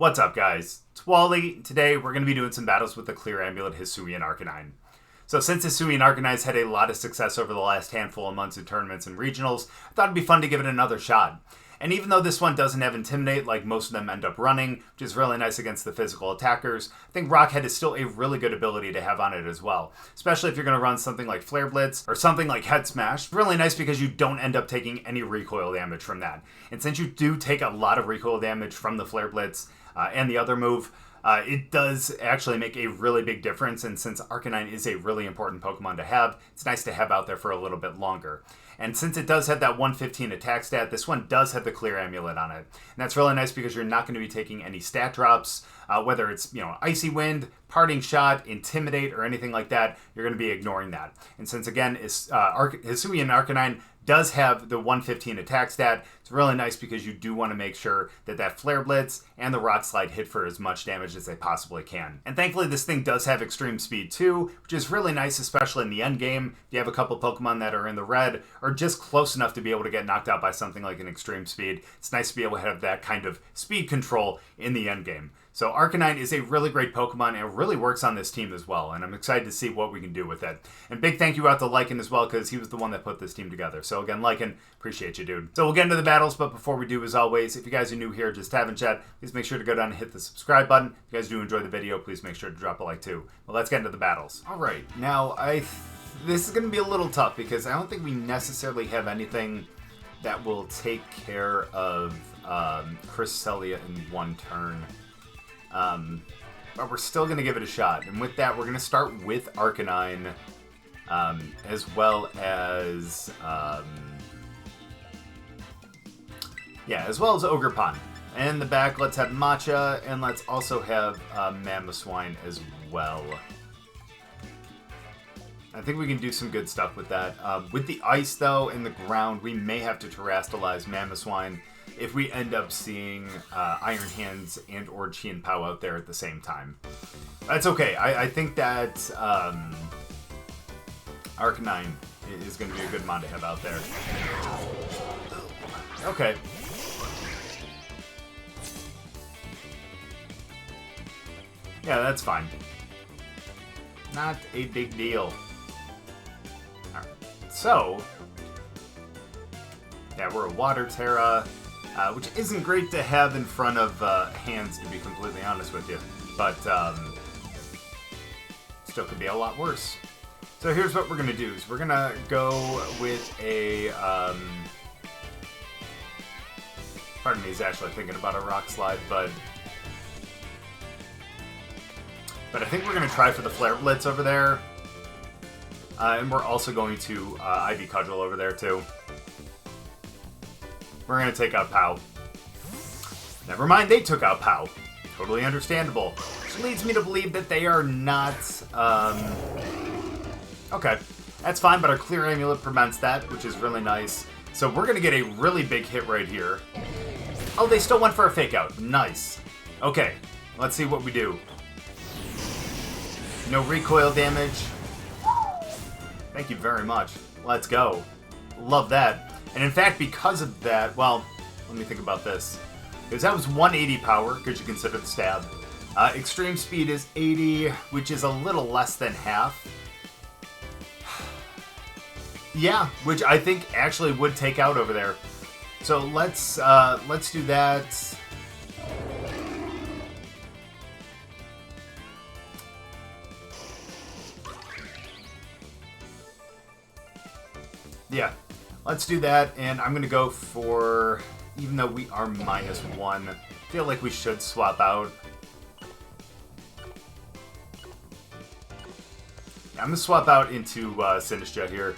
What's up, guys? It's Wally. Today we're going to be doing some battles with the Clear Amulet Hisuian Arcanine. So since Hisuian Arcanine's had a lot of success over the last handful of months in tournaments and regionals, I thought it'd be fun to give it another shot. And even though this one doesn't have Intimidate like most of them end up running, which is really nice against the physical attackers, I think Rockhead is still a really good ability to have on it as well. Especially if you're going to run something like Flare Blitz or something like Head Smash. Really nice because you don't end up taking any recoil damage from that. And since you do take a lot of recoil damage from the Flare Blitz and the other move, it does actually make a really big difference, and since Arcanine is a really important Pokemon to have, it's nice to have out there for a little bit longer. And since it does have that 115 attack stat, this one does have the Clear Amulet on it. And that's really nice because you're not going to be taking any stat drops, whether it's, Icy Wind, Parting Shot, Intimidate, or anything like that, you're going to be ignoring that. And since, again, Hisuian Arcanine does have the 115 attack stat, it's really nice because you do want to make sure that that Flare Blitz and the Rock Slide hit for as much damage as they possibly can. And thankfully this thing does have extreme speed too, which is really nice, especially in the end game. If you have a couple Pokemon that are in the red or just close enough to be able to get knocked out by something like an extreme speed, it's nice to be able to have that kind of speed control in the end game. So Arcanine is a really great Pokemon and it really works on this team as well, and I'm excited to see what we can do with it. And big thank you out to Lycan as well, because he was the one that put this team together. So again, Lycan, appreciate you, dude. So we'll get into the battles, but before we do, as always, if you guys are new here, just haven't chat, please make sure to go down and hit the subscribe button. If you guys do enjoy the video, please make sure to drop a like too. Well, let's get into the battles. Alright, now this is going to be a little tough because I don't think we necessarily have anything that will take care of Cresselia in one turn. But we're still going to give it a shot. And with that, we're going to start with Arcanine, as well as Ogerpon. And in the back, let's have Matcha, and let's also have Mamoswine as well. I think we can do some good stuff with that. With the ice, though, in the ground, we may have to terrastalize Mamoswine if we end up seeing Iron Hands and or Chien-Pao out there at the same time. That's okay. I think that Arcanine is going to be a good mon to have out there. Okay. Yeah, that's fine. Not a big deal. Alright. So, yeah, we're a Water Terra. Which isn't great to have in front of hands, to be completely honest with you. But still could be a lot worse. So here's what we're going to do. Is we're going to go with a... pardon me, he's actually thinking about a Rock Slide, but I think we're going to try for the Flare Blitz over there. And we're also going to Ivy Cudgel over there, too. We're going to take out Pao. Never mind, they took out Pao. Totally understandable. Which leads me to believe that they are not... Okay, that's fine, but our Clear Amulet prevents that, which is really nice. So we're going to get a really big hit right here. Oh, they still went for a Fake Out. Nice. Okay, let's see what we do. No recoil damage. Thank you very much. Let's go. Love that. And in fact, because of that, well, let me think about this. Because that was 180 power, because you consider the stab. Extreme speed is 80, which is a little less than half. Yeah, which I think actually would take out over there. So let's do that. Yeah. Let's do that, and I'm going to go for, even though we are -1, I feel like we should swap out. Yeah, I'm going to swap out into Sinistcha here.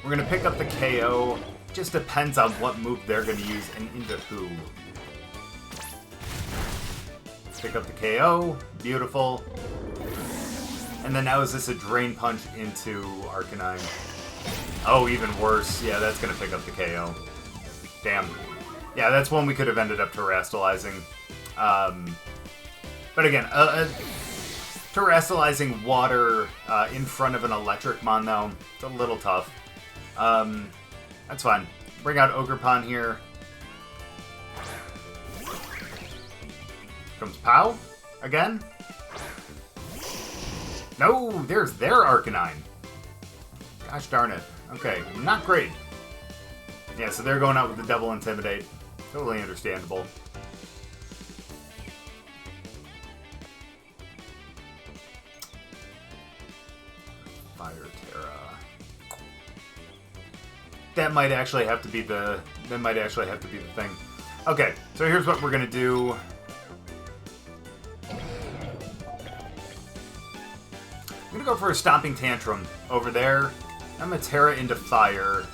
We're going to pick up the KO. Just depends on what move they're going to use and into who. Pick up the KO. Beautiful. And then now is this a Drain Punch into Arcanine? Oh, even worse. Yeah, that's going to pick up the KO. Damn. Yeah, that's one we could have ended up terrastalizing. But again, terrastalizing water in front of an electric mon, though, it's a little tough. That's fine. bring out Ogerpon here. Comes Pow again. No, there's their Arcanine. Gosh darn it. Okay, not great. Yeah, so they're going out with the double Intimidate. Totally understandable. Fire Terra. That might actually have to be the thing. Okay, so here's what we're gonna do. I'm gonna go for a Stomping Tantrum over there. I'm gonna Terra into fire.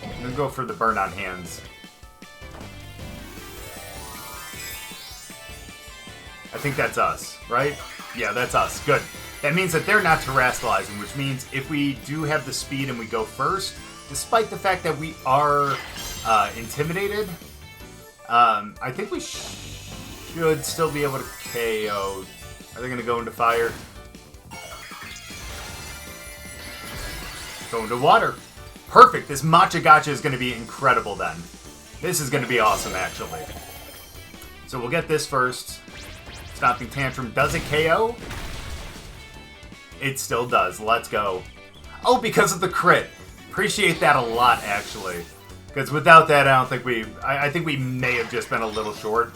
I'm gonna go for the Burn on Hands. I think that's us, right? Yeah, that's us. Good. That means that they're not terastallizing, which means if we do have the speed and we go first, despite the fact that we are intimidated, I think we should still be able to KO. Are they going to go into fire? Go into water. Perfect. This Matcha Gotcha is going to be incredible then. This is going to be awesome, actually. So we'll get this first. Stomping Tantrum. Does it KO? It still does. Let's go. Oh, because of the crit. Appreciate that a lot, actually. Because without that, I don't think we... I think we may have just been a little short.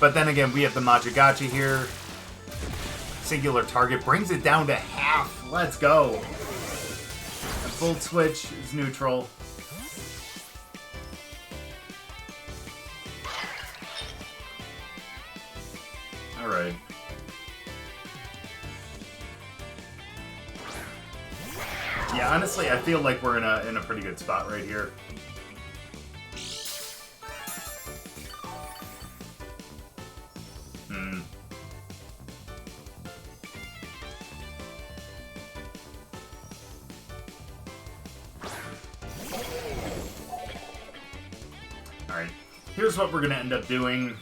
But then again, we have the Matcha Gotcha here. Singular target brings it down to half. Let's go. A Volt Switch is neutral. Alright. Yeah, honestly, I feel like we're in a pretty good spot right here. Alright, here's what we're going to end up doing.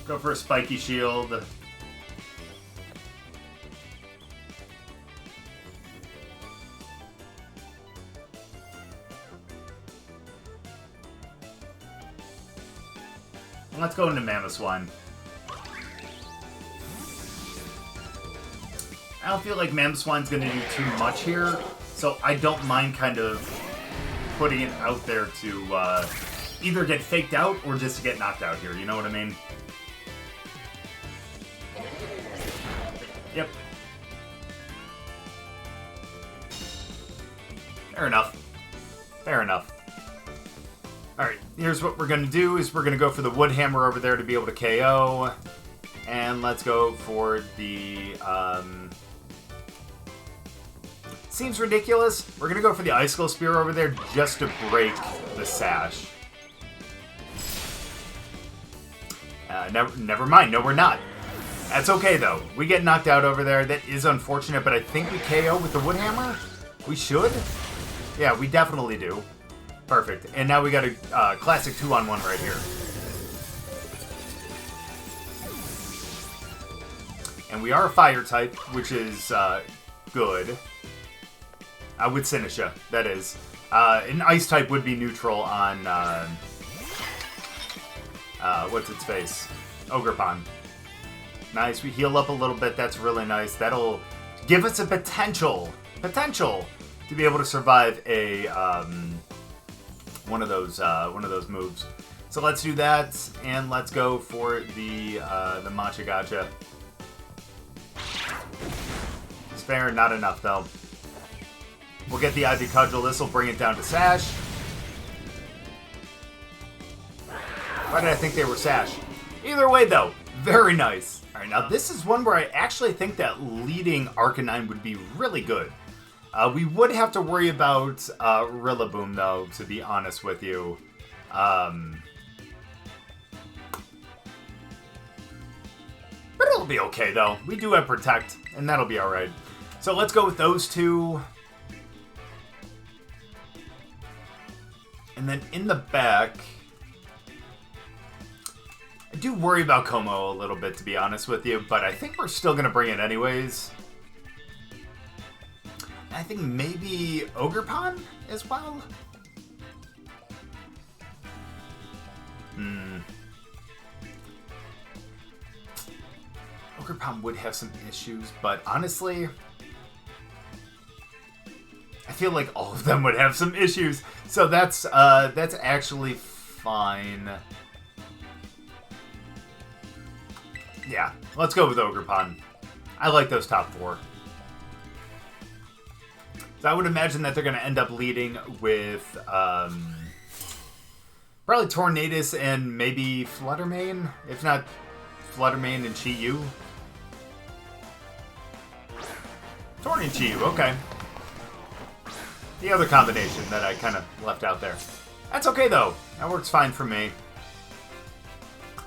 Go for a Spiky Shield. Let's go into Mamoswine. I don't feel like Mamoswine's going to do too much here, so I don't mind kind of putting it out there to either get faked out or just to get knocked out here, you know what I mean? Yep. Fair enough. Fair enough. Alright, here's what we're going to do, is we're going to go for the Wood Hammer over there to be able to KO. And let's go for the, seems ridiculous. We're going to go for the Icicle Spear over there just to break the Sash. Never mind, no we're not. That's okay though. We get knocked out over there. That is unfortunate, but I think we KO with the Wood Hammer? We should? Yeah, we definitely do. Perfect. And now we got a classic 2-on-1 right here. And we are a fire type, which is good. With Sinistcha, that is. An ice type would be neutral on, what's its face? Ogerpon. Nice, we heal up a little bit, that's really nice. That'll give us a potential to be able to survive a, one of those moves. So let's do that, and let's go for the Matcha Gotcha. It's fair, not enough though. We'll get the Ivy Cudgel. This will bring it down to Sash. Why did I think they were Sash? Either way though, very nice. Alright, now this is one where I actually think that leading Arcanine would be really good. We would have to worry about Rillaboom, though, to be honest with you. But it'll be okay, though. We do have Protect, and that'll be alright. So let's go with those two. And then in the back, I do worry about Kommo-o a little bit, to be honest with you, but I think we're still going to bring it anyways. I think maybe Ogerpon as well? Ogerpon would have some issues, but honestly, I feel like all of them would have some issues. So that's actually fine. Yeah, let's go with Ogerpon. I like those top 4. So I would imagine that they're going to end up leading with probably Tornadus and maybe Fluttermane. If not Fluttermane and Chi-Yu. Torn and Chi-Yu, okay. The other combination that I kind of left out there. That's okay, though. That works fine for me.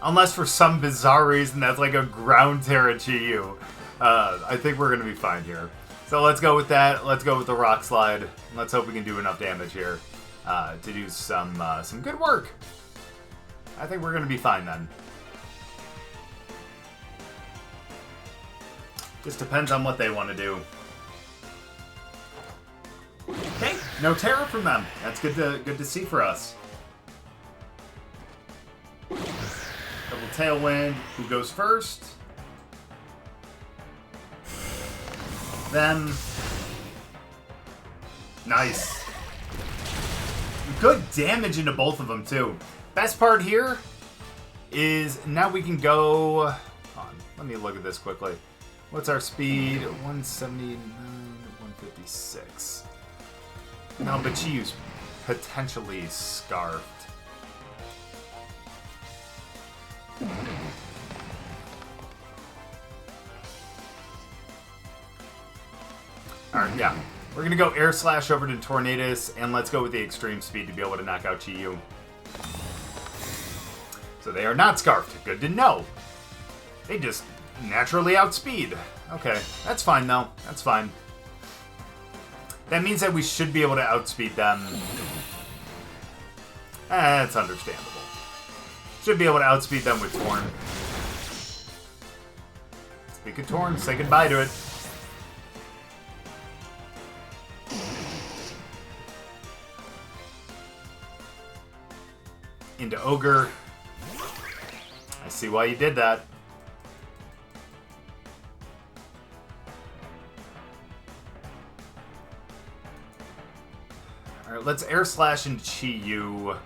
Unless for some bizarre reason that's like a ground Terra Chi-Yu. I think we're going to be fine here. So let's go with that. Let's go with the Rock Slide. Let's hope we can do enough damage here to do some good work. I think we're going to be fine then. Just depends on what they want to do. Okay, no Terra from them. That's good to see for us. Double Tailwind. Who goes first? Them. Nice. Good damage into both of them, too. Best part here is now we can go... Hold on, let me look at this quickly. What's our speed? 179, 156. No, but Chi-Yu's potentially scarfed. Alright, yeah. We're going to go Air Slash over to Tornadus, and let's go with the extreme speed to be able to knock out Chi-Yu. So they are not scarfed. Good to know. They just naturally outspeed. Okay, that's fine though. That's fine. That means that we should be able to outspeed them. That's understandable. Should be able to outspeed them with Torn. Speak of Torn, say goodbye to it. Into Ogre. I see why you did that. Alright, let's Air Slash into Chi-Yu.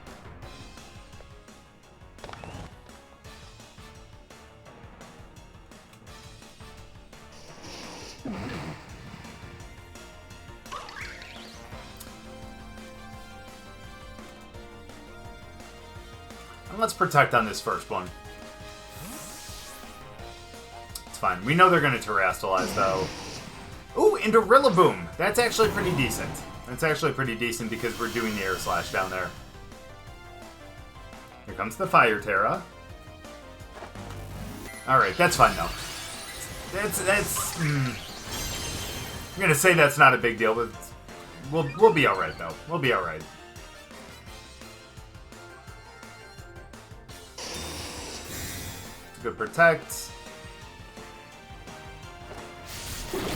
And let's protect on this first one. It's fine. We know they're going to Terrastalize, though. Ooh, into Rillaboom. That's actually pretty decent. That's actually pretty decent because we're doing the Air Slash down there. Here comes the Fire Terra. Alright, that's fine, though. That's... I'm going to say that's not a big deal, but we'll be alright, though. We'll be alright. Good protect.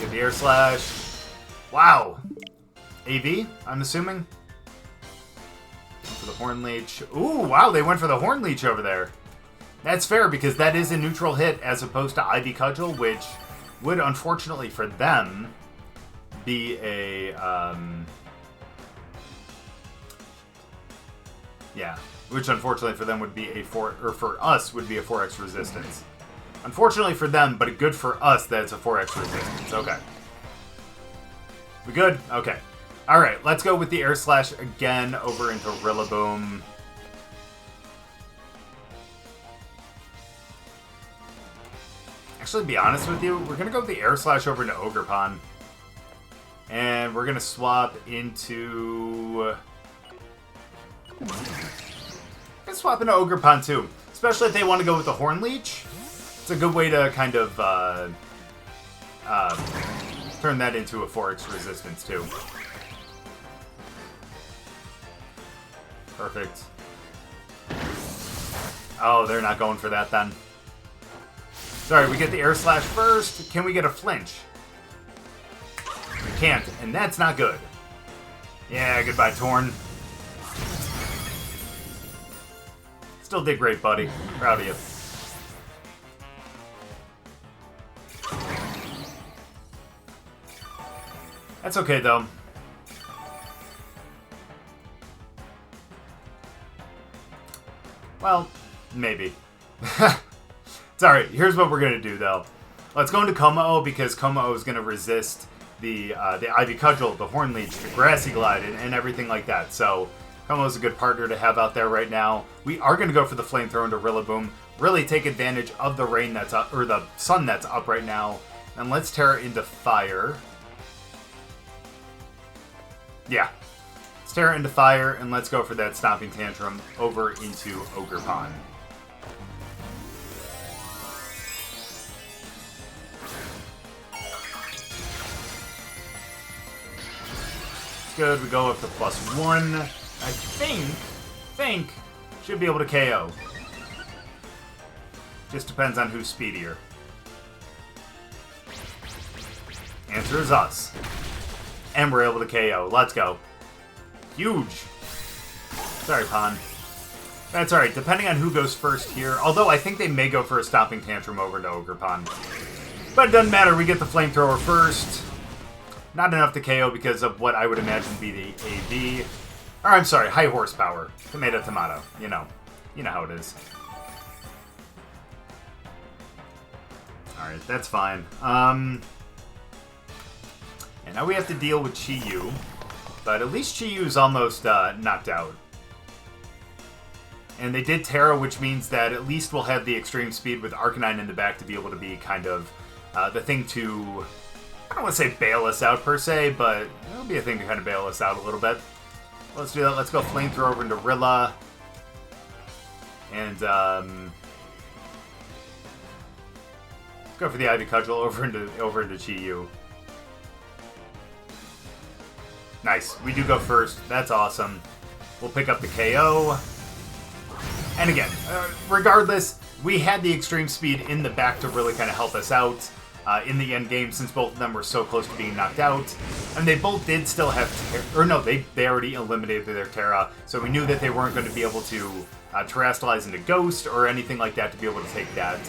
Get the Air Slash. Wow. AV, I'm assuming. For the Horn Leech. Ooh, wow, they went for the Horn Leech over there. That's fair because that is a neutral hit as opposed to Ivy Cudgel, which would, unfortunately for them, be a... yeah. Which, unfortunately for them, would be a 4... Or for us, would be a 4x resistance. Unfortunately for them, but good for us that it's a 4x resistance. Okay. We good? Okay. Alright, let's go with the Air Slash again over into Rillaboom. Actually, to be honest with you, we're going to go with the Air Slash over into Ogerpon. And we're going to swap into... Let's swap into Ogerpon too. Especially if they want to go with the Horn Leech. It's a good way to kind of turn that into a 4x resistance too. Perfect. Oh, they're not going for that then. Sorry, we get the Air Slash first. Can we get a flinch? Can't, and that's not good. Yeah, goodbye, Torn. Still did great, buddy. Proud of you. That's okay, though. Well, maybe. It's alright. Here's what we're going to do, though. Let's go into Kommo-o, because Kommo-o is going to resist the Ivy Cudgel, the Horn Leech, the Grassy Glide, and everything like that. So, Kommo-o is a good partner to have out there right now. We are going to go for the Flamethrower into Rillaboom. Really take advantage of the rain that's up, or the sun that's up right now. And let's Terra into Fire. Yeah. Let's Terra into Fire, and let's go for that Stomping Tantrum over into Ogerpon. Good, we go up to +1. I think, should be able to KO. Just depends on who's speedier. Answer is us. And we're able to KO. Let's go. Huge. Sorry, Pon. That's alright, depending on who goes first here. Although I think they may go for a Stomping Tantrum over to Ogerpon. But it doesn't matter, we get the Flamethrower first. Not enough to KO because of what I would imagine be the AV. Or I'm sorry, high horsepower. Tomato, tomato. You know how it is. Alright, that's fine. And now we have to deal with Chi-Yu. But at least Chi-Yu is almost knocked out. And they did Terra, which means that at least we'll have the extreme speed with Arcanine in the back to be able to be kind of the thing to... I don't want to say bail us out per se, but it'll be a thing to kind of bail us out a little bit. Let's do that. Let's go Flamethrower over into Rilla. And, let's go for the Ivy Cudgel over into Chi-Yu. Nice. We do go first. That's awesome. We'll pick up the KO. And again, regardless, we had the extreme speed in the back to really kind of help us out. In the end game, since both of them were so close to being knocked out. And they both did still have... Or no, they already eliminated their Terra, so we knew that they weren't going to be able to Terrastallize into Ghost or anything like that to be able to take that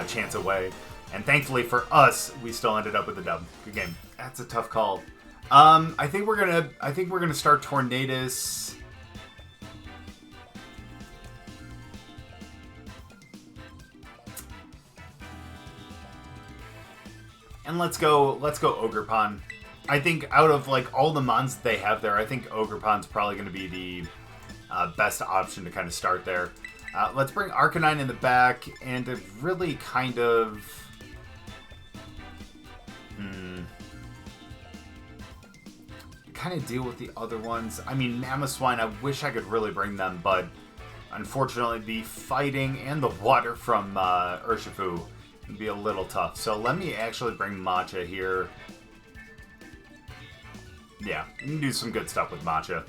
chance away. And thankfully for us, we still ended up with a dub. Good game. That's a tough call. I think we're gonna start Tornadus. And let's go Ogerpon. I think out of like all the mons that they have there, I think Ogerpon's probably going to be the best option to kind of start there. Let's bring Arcanine in the back and to really kind of... kind of deal with the other ones. I mean, Mamoswine, I wish I could really bring them, but unfortunately the fighting and the water from Urshifu would be a little tough. So let me actually bring Matcha here. Yeah, you can do some good stuff with Matcha.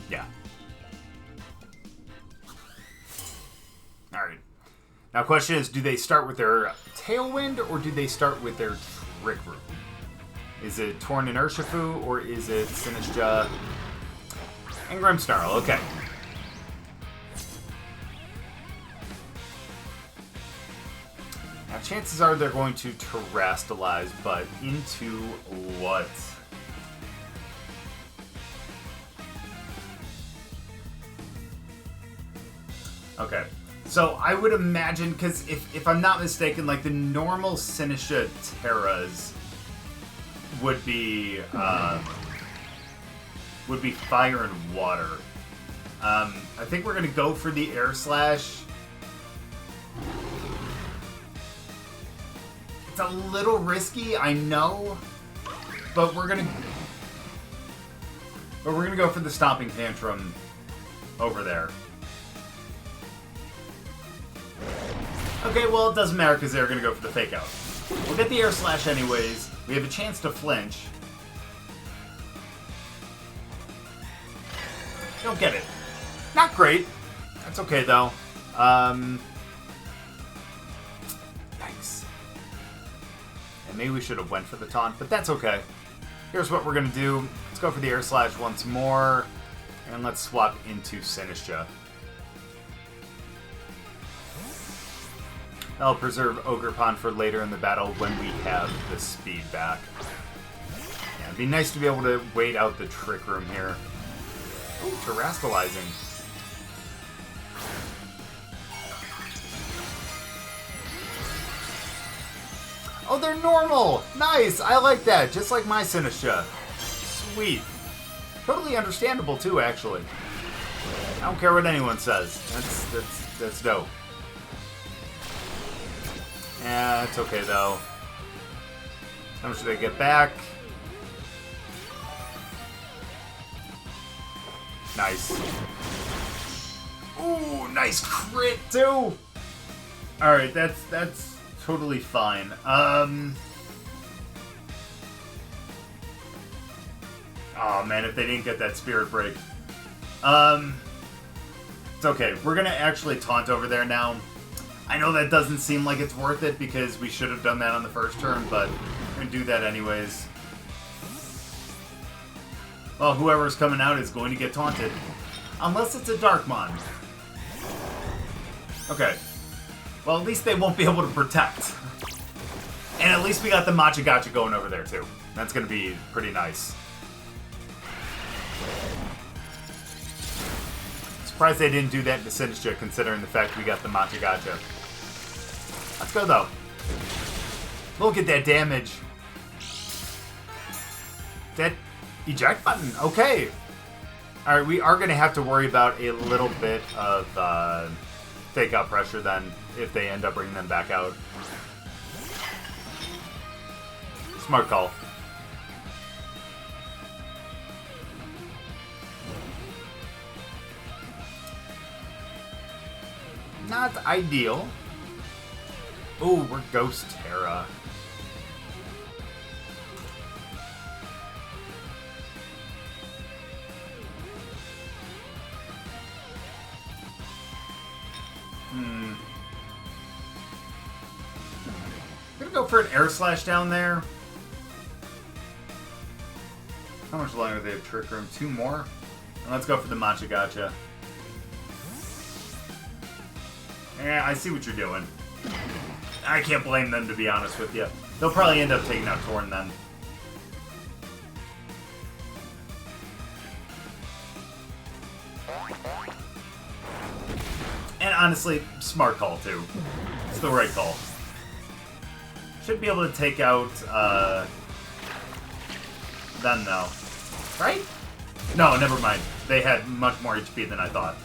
Yeah. Alright. Now question is, do they start with their Tailwind or do they start with their Trick Room? Is it Torn and Urshifu or is it Sinistcha and Grimmsnarl? Okay. Now, chances are they're going to Terrastallize, but into what? Okay, so I would imagine, because if I'm not mistaken, like the normal Sinistcha Terras would be fire and water. I think we're gonna go for the Air Slash. It's a little risky, I know, but we're gonna go for the Stomping Tantrum over there. Okay, well, it doesn't matter because they're gonna go for the Fake Out. We'll get the Air Slash anyways. We have a chance to flinch. Don't get it. Not great. That's okay though. Nice. Maybe we should have went for the taunt, but that's okay. Here's what we're going to do. Let's go for the Air Slash once more, and let's swap into Sinistcha. I'll preserve Ogerpon for later in the battle when we have the speed back. Yeah, it'd be nice to be able to wait out the Trick Room here. Ooh, Terastallizing. Oh, they're normal! Nice! I like that, just like my Sinistcha. Sweet. Totally understandable too, actually. I don't care what anyone says. That's dope. Yeah, it's okay though. How much did I get back? Nice. Ooh, nice crit too! Alright, that's totally fine. Oh man, if they didn't get that Spirit Break. It's okay. We're gonna actually taunt over there now. I know that doesn't seem like it's worth it because we should have done that on the first turn, but we're gonna do that anyways. Well, whoever's coming out is going to get taunted. Unless it's a Darkmon. Okay. Well, at least they won't be able to protect. And at least we got the Machagacha going over there, too. That's going to be pretty nice. Surprised they didn't do that in the Sinistcha, considering the fact we got the Machagacha. Let's go, though. Look at that damage. That eject button. Okay. Alright, we are going to have to worry about a little bit of takeout pressure then, if they end up bringing them back out. Smart call. Not ideal. Ooh, we're Ghost Terra. I'm gonna go for an Air Slash down there. How much longer do they have Trick Room? 2 more? And let's go for the Machagacha. Yeah, I see what you're doing. I can't blame them, to be honest with you. They'll probably end up taking out Torn then. And honestly, smart call too. It's the right call. Should be able to take out them though. Right? No, never mind. They had much more HP than I thought.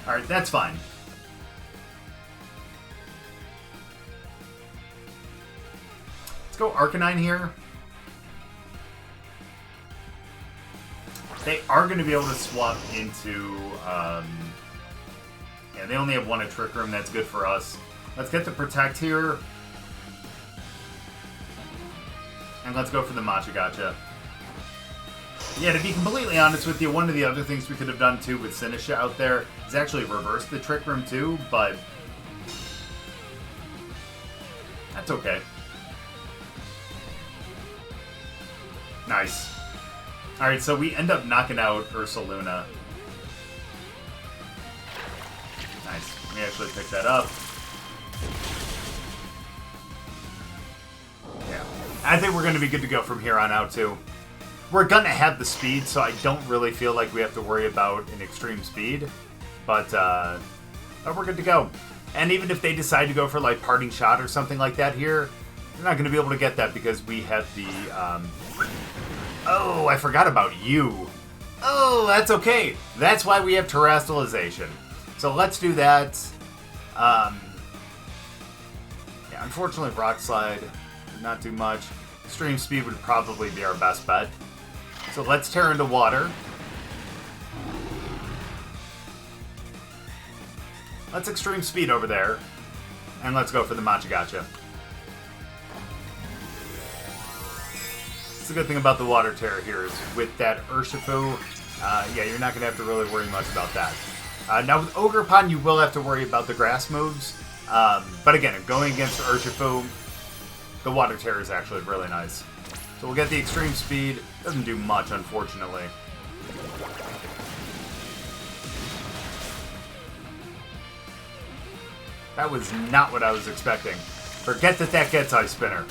Alright, that's fine. Let's go Arcanine here. They are going to be able to swap into... yeah, they only have 1 at Trick Room. That's good for us. Let's get the Protect here. And let's go for the Machagacha. Yeah, to be completely honest with you, one of the other things we could have done too with Sinistcha out there is actually reverse the Trick Room too, but that's okay. Nice. Alright, so we end up knocking out Ursaluna. Nice. We actually picked that up. Yeah. I think we're going to be good to go from here on out too. We're going to have the speed, so I don't really feel like we have to worry about an extreme speed. But we're good to go. And even if they decide to go for like Parting Shot or something like that here, they're not going to be able to get that because we have the... Oh, I forgot about you. Oh, that's okay. That's why we have Terastallization. So let's do that. Yeah, unfortunately, Rock Slide did not do much. Extreme Speed would probably be our best bet. So let's tear into water. Let's Extreme Speed over there. And let's go for the Machagacha. It's the good thing about the Water Terror here is with that Urshifu, yeah, you're not going to have to really worry much about that. Now with Ogerpon, you will have to worry about the grass moves, But again, going against Urshifu, the Water Terror is actually really nice. So we'll get the extreme speed. Doesn't do much, unfortunately. That was not what I was expecting. Forget that gets Ice Spinner.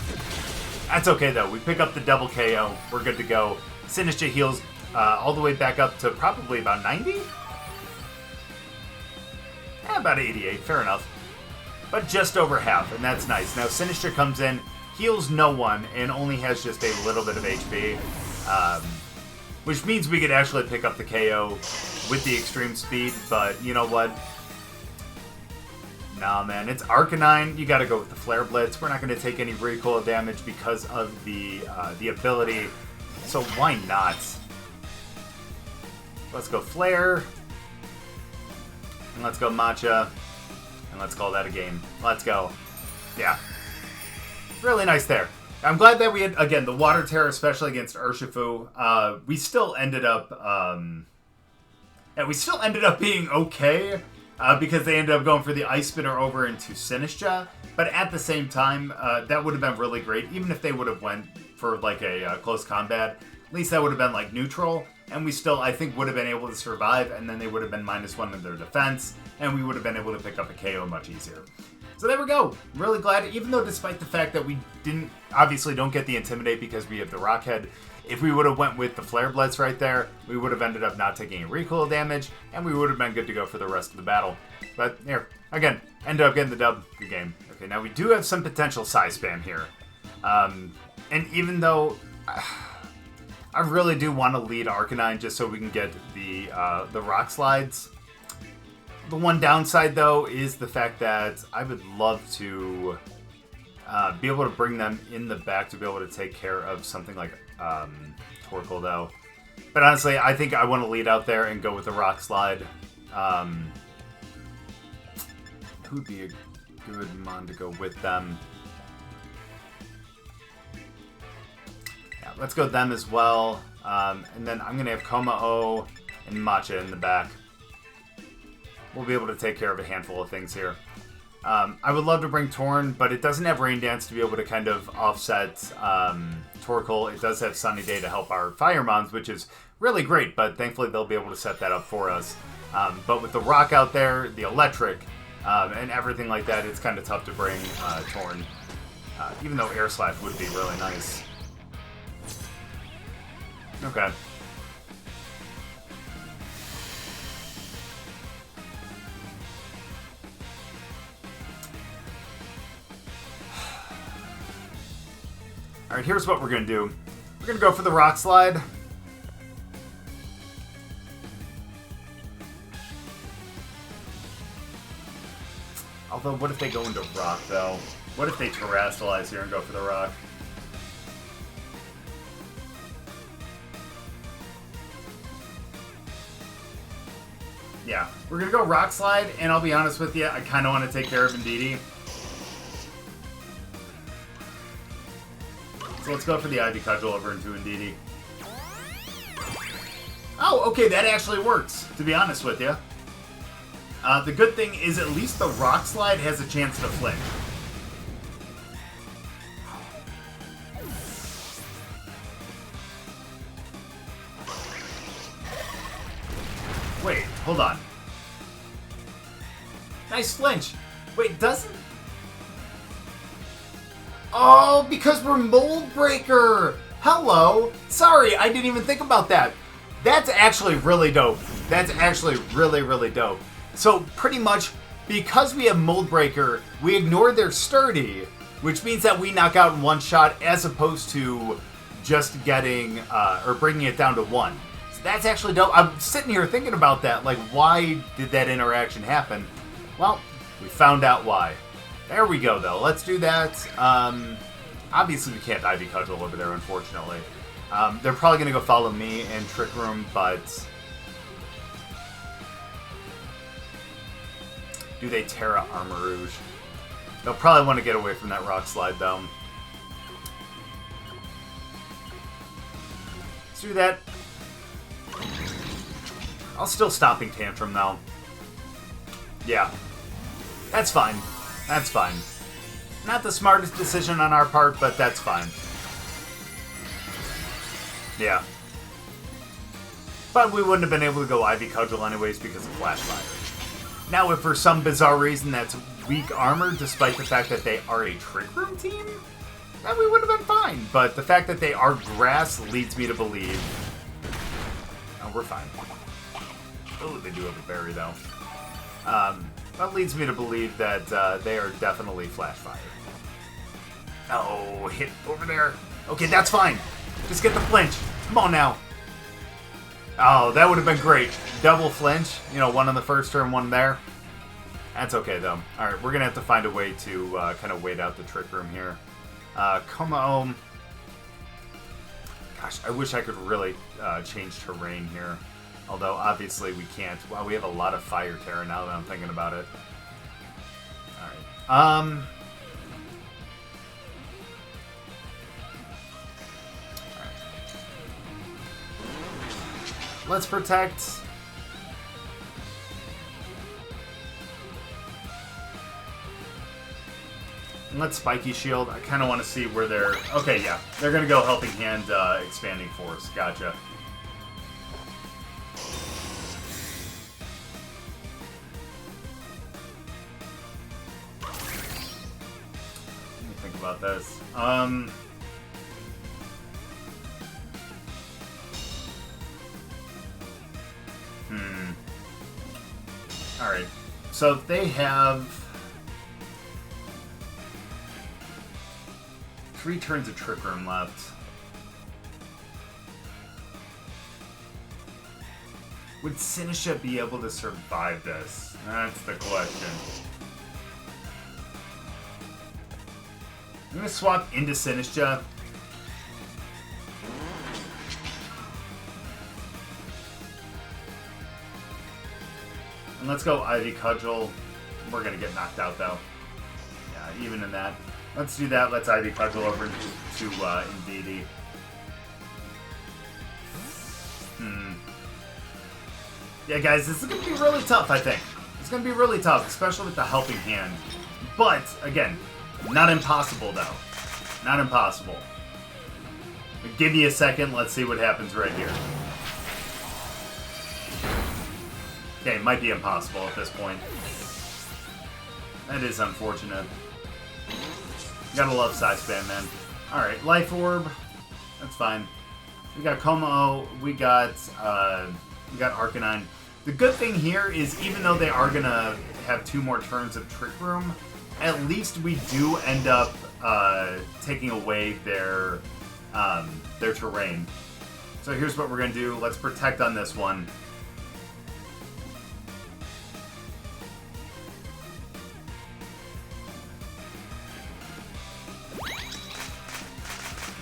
That's okay, though. We pick up the double KO. We're good to go. Sinistcha heals all the way back up to probably about 90? Yeah, about 88. Fair enough. But just over half, and that's nice. Now, Sinistcha comes in, heals no one, and only has just a little bit of HP. Which means we could actually pick up the KO with the extreme speed, but you know what? Nah, man, it's Arcanine. You gotta go with the Flare Blitz. We're not gonna take any recoil damage because of the ability, so why not? Let's go Flare, and let's go Matcha, and let's call that a game. Let's go. Yeah. Really nice there. I'm glad that we had, again, the Water Terror, especially against Urshifu. We still ended up, being okay. Because they ended up going for the Ice Spinner over into Sinistcha. But at the same time, that would have been really great. Even if they would have went for like a close combat, at least that would have been like neutral. And we still, I think, would have been able to survive. And then they would have been -1 in their defense. And we would have been able to pick up a KO much easier. So there we go. Really glad, even though despite the fact that we obviously don't get the Intimidate because we have the Rock Head, if we would have went with the Flare Blitz right there, we would have ended up not taking any recoil damage, and we would have been good to go for the rest of the battle. But here, again, ended up getting the dub. Good game. Okay, now we do have some potential size spam here. And even though I really do want to lead Arcanine just so we can get the Rock Slides, the one downside, though, is the fact that I would love to be able to bring them in the back to be able to take care of something like Torkoal, though. But honestly, I think I want to lead out there and go with the Rock Slide. Who would be a good mon to go with them? Yeah, let's go them as well. And then I'm going to have Kommo-o and Matcha in the back. We'll be able to take care of a handful of things here. I would love to bring Torn, but it doesn't have Rain Dance to be able to kind of offset Torkoal. It does have Sunny Day to help our Fire Mons, which is really great, but thankfully they'll be able to set that up for us. But with the Rock out there, the Electric, and everything like that, it's kind of tough to bring Torn. Even though Air Slash would be really nice. Okay. Alright, here's what we're going to do. We're going to go for the Rock Slide. Although, what if they go into Rock, though? What if they Terrastallize here and go for the Rock? Yeah, we're going to go Rock Slide, and I'll be honest with you, I kind of want to take care of Indeedee. So let's go for the Ivy Cudgel over into Indeedee. Oh, okay, that actually works, to be honest with you. The good thing is at least the Rock Slide has a chance to flinch. Wait, hold on. Nice flinch. Wait, doesn't... Oh, because we're Mold Breaker! Hello! Sorry, I didn't even think about that. That's actually really dope. That's actually really, really dope. So, pretty much, because we have Mold Breaker, we ignore their Sturdy, which means that we knock out in one shot as opposed to just getting, or bringing it down to 1. So that's actually dope. I'm sitting here thinking about that, like, why did that interaction happen? Well, we found out why. There we go, though. Let's do that. Obviously, we can't Ivy Cudgel over there, unfortunately. They're probably going to go follow me and Trick Room, but... Do they Terra Armarouge? They'll probably want to get away from that Rock Slide, though. Let's do that. I'll still Stomping Tantrum, though. Yeah. That's fine. That's fine. Not the smartest decision on our part, but that's fine. Yeah. But we wouldn't have been able to go Ivy Cudgel anyways because of Flash Fire. Now, if for some bizarre reason that's weak armor, despite the fact that they are a Trick Room team, then we would have been fine. But the fact that they are grass leads me to believe... Oh, we're fine. Oh, they do have a berry, though. That leads me to believe that they are definitely Flash Fire. Oh, hit over there. Okay, that's fine. Just get the flinch. Come on now. Oh, that would have been great. Double flinch. You know, one on the first turn, one there. That's okay, though. Alright, we're going to have to find a way to kind of wait out the Trick Room here. Kommo-o. Gosh, I wish I could really change terrain here. Although, obviously, we can't. Wow, we have a lot of Fire Terra now that I'm thinking about it. Alright. Let's protect. And let's Spiky Shield. I kind of want to see where they're... Okay, yeah. They're going to go Helping Hand, Expanding Force. Gotcha. Let me think about this. Alright, so they have 3 turns of Trick Room left. Would Sinistcha be able to survive this? That's the question. I'm going to swap into Sinistcha. And let's go Ivy Cudgel. We're going to get knocked out, though. Yeah, even in that. Let's do that. Let's Ivy Cudgel over to Intimidate. Yeah, guys, this is going to be really tough, I think. It's going to be really tough, especially with the Helping Hand. But, again, not impossible, though. Not impossible. Give me a second. Let's see what happens right here. Okay, might be impossible at this point. That is unfortunate. Gotta love Side Spam, man. Alright, Life Orb. That's fine. We got Kommo-o. We got Arcanine. The good thing here is even though they are gonna have 2 more turns of Trick Room, at least we do end up taking away their terrain. So here's what we're gonna do. Let's protect on this one.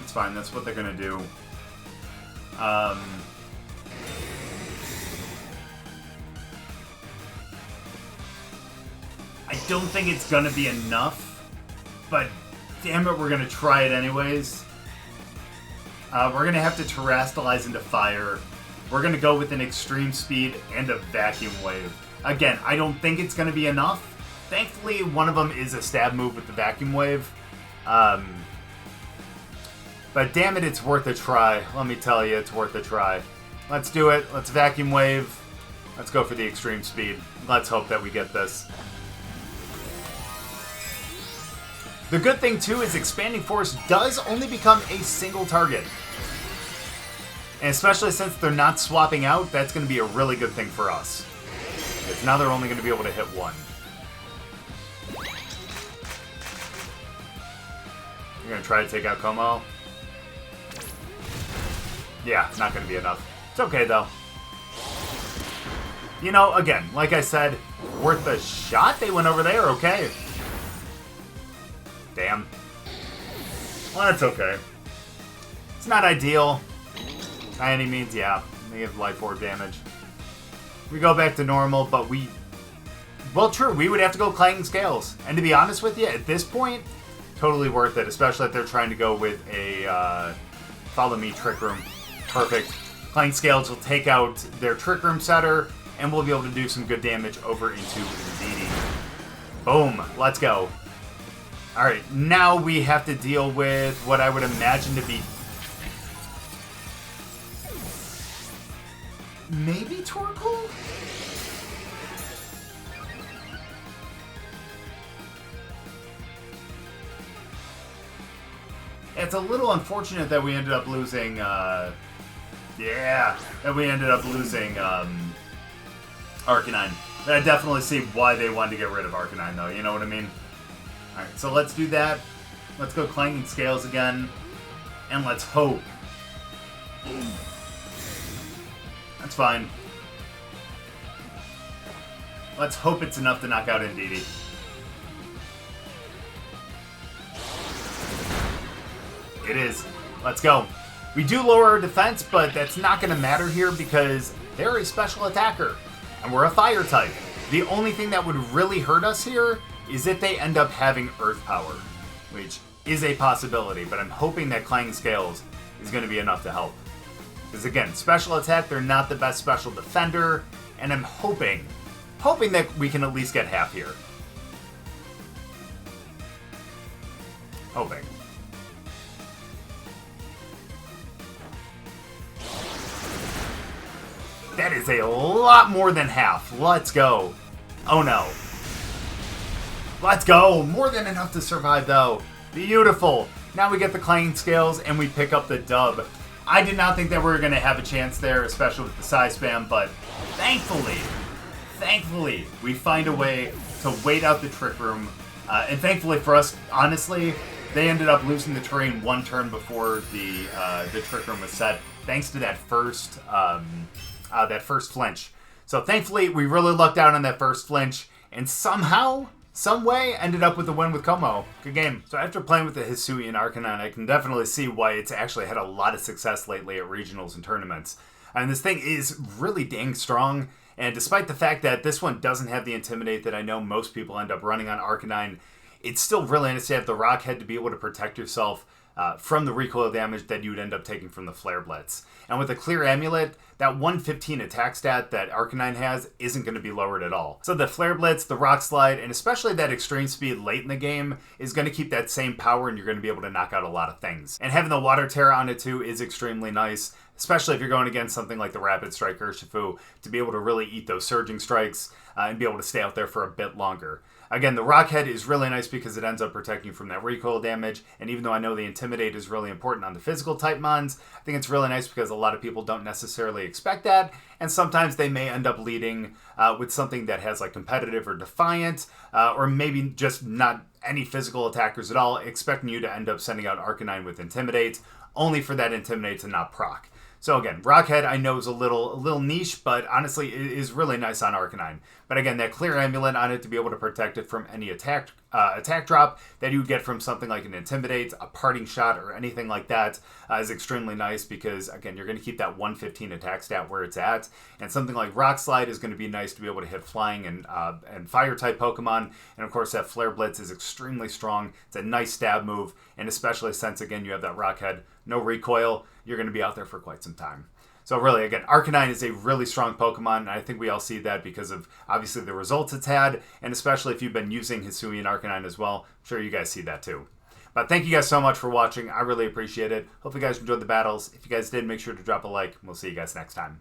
It's fine, that's what they're gonna do. I don't think it's gonna be enough, but damn it, we're gonna try it anyways. We're gonna have to Terrastalize into fire. We're gonna go with an Extreme Speed and a Vacuum Wave. Again, I don't think it's gonna be enough. Thankfully, one of them is a stab move with the Vacuum Wave. But damn it, it's worth a try. Let me tell you, it's worth a try. Let's do it. Let's Vacuum Wave. Let's go for the Extreme Speed. Let's hope that we get this. The good thing, too, is Expanding Force does only become a single target. And especially since they're not swapping out, that's going to be a really good thing for us. Because now they're only going to be able to hit 1. You're going to try to take out Kommo-o? Yeah, not going to be enough. It's okay, though. You know, again, like I said, worth a shot. They went over there, okay. Damn. Well, that's okay. It's not ideal. By any means, yeah. They have Life Orb damage. We go back to normal, but we... Well, true, we would have to go Clanging Scales. And to be honest with you, at this point, totally worth it. Especially if they're trying to go with a Follow Me Trick Room. Perfect. Clanging Scales will take out their Trick Room setter, and we'll be able to do some good damage over into Intimidate. Boom. Let's go. Alright, now we have to deal with what I would imagine to be... maybe Torkoal? It's a little unfortunate that we ended up losing, that we ended up losing, Arcanine. But I definitely see why they wanted to get rid of Arcanine, though, you know what I mean? Alright, so let's do that. Let's go Clanging Scales again. And let's hope. That's fine. Let's hope it's enough to knock out Indeedee. It is. Let's go. We do lower our defense, but that's not going to matter here because they're a special attacker. And we're a fire type. The only thing that would really hurt us here is if they end up having Earth Power, which is a possibility, but I'm hoping that Clanging Scales is going to be enough to help. Because again, special attack, they're not the best special defender, and I'm hoping that we can at least get half here. Hoping. That is a lot more than half. Let's go. Oh no. Let's go. More than enough to survive though. Beautiful. Now we get the Clanging Scales and we pick up the dub. I did not think that we were going to have a chance there, especially with the side spam, but thankfully, we find a way to wait out the Trick Room. And thankfully for us, honestly, they ended up losing the terrain one turn before the Trick Room was set, thanks to that first flinch. So thankfully, we really lucked out on that first flinch, and somehow, some way, ended up with the win with Kommo-o. Good game. So after playing with the Hisuian Arcanine, I can definitely see why it's actually had a lot of success lately at regionals and tournaments. And this thing is really dang strong, and despite the fact that this one doesn't have the Intimidate that I know most people end up running on Arcanine, it's still really nice to have the Rock Head to be able to protect yourself from the recoil damage that you would end up taking from the Flare Blitz. And with the Clear Amulet, that 115 attack stat that Arcanine has isn't going to be lowered at all. So the Flare Blitz, the Rock Slide, and especially that extreme speed late in the game is going to keep that same power, and you're going to be able to knock out a lot of things. And having the Water Terra on it too is extremely nice, especially if you're going against something like the Rapid Strike Urshifu, to be able to really eat those Surging Strikes and be able to stay out there for a bit longer. Again, the Rock Head is really nice because it ends up protecting you from that recoil damage, and even though I know the Intimidate is really important on the physical type mons, I think it's really nice because a lot of people don't necessarily expect that, and sometimes they may end up leading with something that has like Competitive or Defiant, or maybe just not any physical attackers at all, expecting you to end up sending out Arcanine with Intimidate, only for that Intimidate to not proc. So again, Rockhead I know is a little niche, but honestly it is really nice on Arcanine. But again, that Clear Amulet on it to be able to protect it from any attack drop that you get from something like an Intimidate, a Parting Shot, or anything like that is extremely nice because, again, you're going to keep that 115 attack stat where it's at. And something like Rock Slide is going to be nice to be able to hit Flying and Fire-type Pokemon. And of course, that Flare Blitz is extremely strong. It's a nice stab move, and especially since, again, you have that Rockhead, no recoil, you're going to be out there for quite some time. So really, again, Arcanine is a really strong Pokemon, and I think we all see that because of, obviously, the results it's had, and especially if you've been using Hisuian Arcanine as well. I'm sure you guys see that too. But thank you guys so much for watching. I really appreciate it. Hope you guys enjoyed the battles. If you guys did, make sure to drop a like, and we'll see you guys next time.